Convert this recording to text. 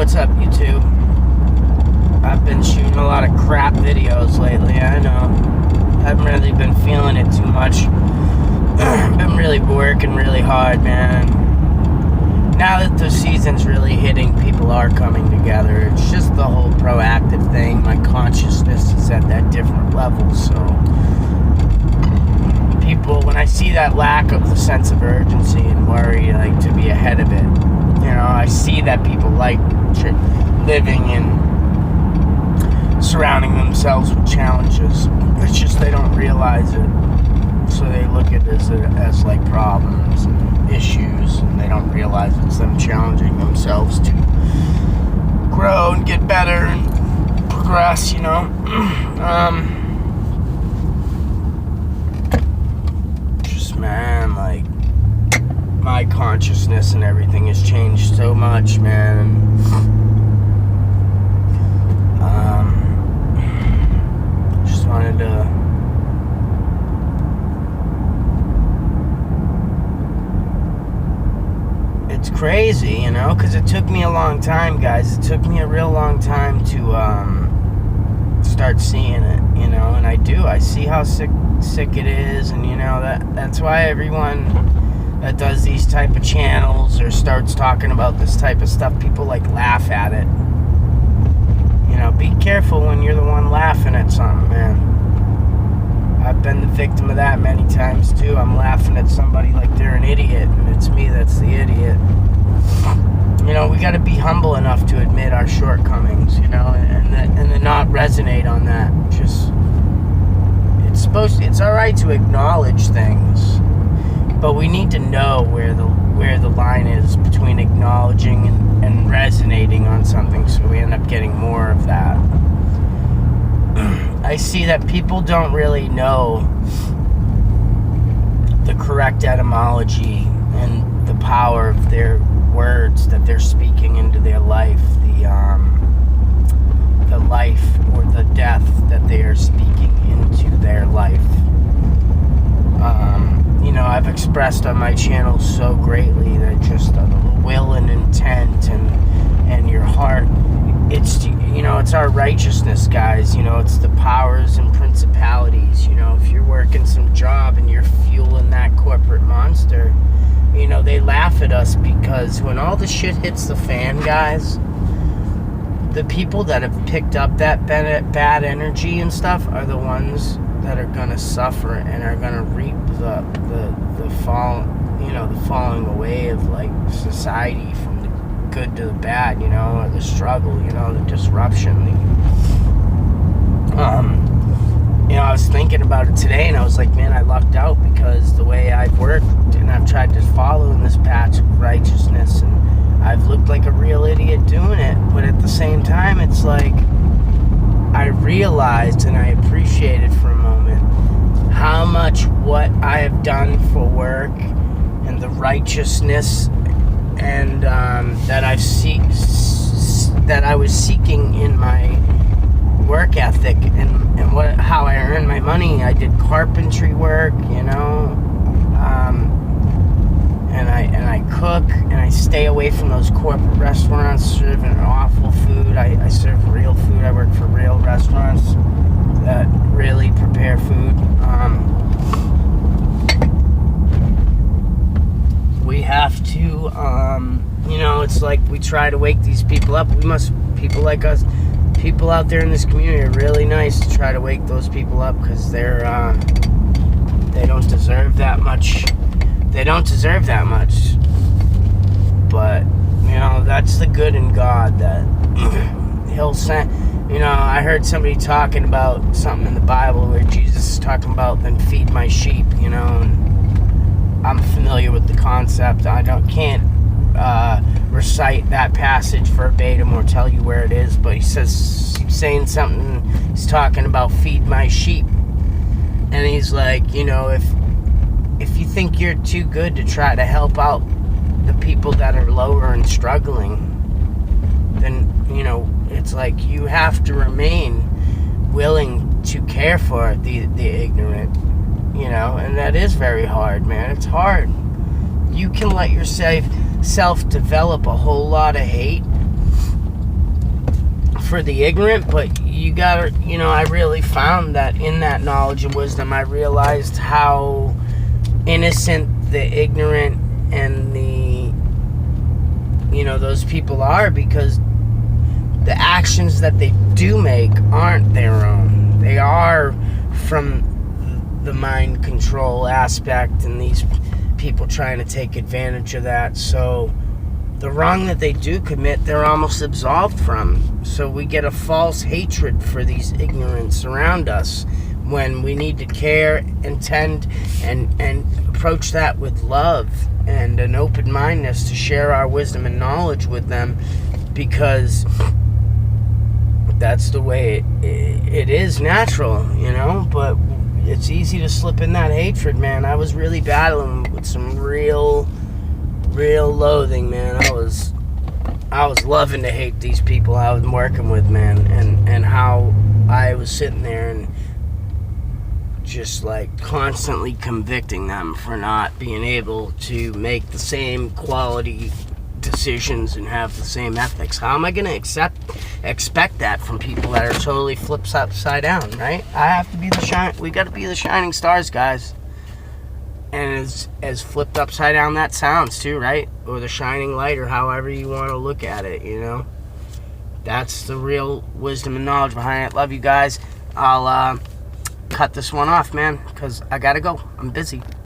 what's up, YouTube? I've been shooting a lot of crap videos lately, I know. Haven't really been feeling it too much. Been really working really hard, man. Now that the season's really hitting, people are coming together. It's just the whole proactive thing. My consciousness is at that different level, so people, when I see that lack of the sense of urgency and worry, like to be ahead of it, you know, I see that people like living and surrounding themselves with challenges. It's just they don't realize it. So they look at it as like problems and issues, and they don't realize it's them challenging themselves to grow and get better and progress, you know. Just, man, like, my consciousness and everything has changed so much, man. Just wanted to it's crazy, you know, because it took me a long time, guys. It took me a real long time to start seeing it, you know, and I see how sick it is, and you know, that's why everyone that does these type of channels or starts talking about this type of stuff, people like laugh at it. You know, be careful when you're the one laughing at something, man. I've been the victim of that many times too. I'm laughing at somebody like they're an idiot, and it's me that's the idiot. You know, we got to be humble enough to admit our shortcomings, you know, and then not resonate on that. Just, it's all right to acknowledge things, but we need to know where the line is between acknowledging and resonating on something, so we end up getting more of that. I see that people don't really know the correct etymology and the power of their words that they're speaking into their life, the life or the death that they are speaking into their life. You know, I've expressed on my channel so greatly that just the will and intent and your heart, it's, you know, it's our righteousness, guys. You know, it's the powers and principalities. You know, if you're working some job and you're fueling that corporate monster, you know, they laugh at us because when all the shit hits the fan, guys, the people that have picked up that bad energy and stuff are the ones that are gonna suffer and are gonna reap the fall, you know, the falling away of like society from the good to the bad, you know, or the struggle, you know, the disruption. You know, I was thinking about it today, and I was like, man, I lucked out because the way I've worked and I've tried to follow in this patch of righteousness, and I've looked like a real idiot doing it, but at the same time, it's like I realized and I appreciated for a moment how much what I have done for work and the righteousness and that I was seeking in my work ethic and how I earn my money. I did carpentry work, you know, and I cook, and I stay away from those corporate restaurants serving awful food. I serve real food. I work for real restaurants that really prepare food. We have to, you know, it's like we try to wake these people up. People like us, people out there in this community are really nice to try to wake those people up, because they don't deserve that much. They don't deserve that much. But, you know, that's the good in God that He'll send. You know, I heard somebody talking about something in the Bible where Jesus is talking about, then feed my sheep, you know, and I'm familiar with the concept. Can't recite that passage verbatim or tell you where it is, but he's saying something. He's talking about feed my sheep, and he's like, you know, if you think you're too good to try to help out the people that are lower and struggling, then, you know, it's like you have to remain willing to care for the ignorant, you know, and that is very hard, man. It's hard. You can let yourself develop a whole lot of hate for the ignorant, but you gotta, I really found that in that knowledge and wisdom, I realized how innocent the ignorant and the, those people are, because the actions that they do make aren't their own. They are from the mind control aspect, and these people trying to take advantage of that. So the wrong that they do commit, they're almost absolved from. So we get a false hatred for these ignorants around us, when we need to care and tend and approach that with love and an open-mindedness to share our wisdom and knowledge with them, because that's the way it is natural, but it's easy to slip in that hatred, man. I was really battling with some real loathing, man. I was loving to hate these people I was working with, man, and how I was sitting there and just like constantly convicting them for not being able to make the same quality decisions and have the same ethics. How am I going to expect that from people that are totally flipped upside down, right? I have to be we got to be the shining stars, guys. And as flipped upside down that sounds too, right? Or the shining light, or however you want to look at it, That's the real wisdom and knowledge behind it. Love you guys. I'll cut this one off, man, because I gotta go. I'm busy.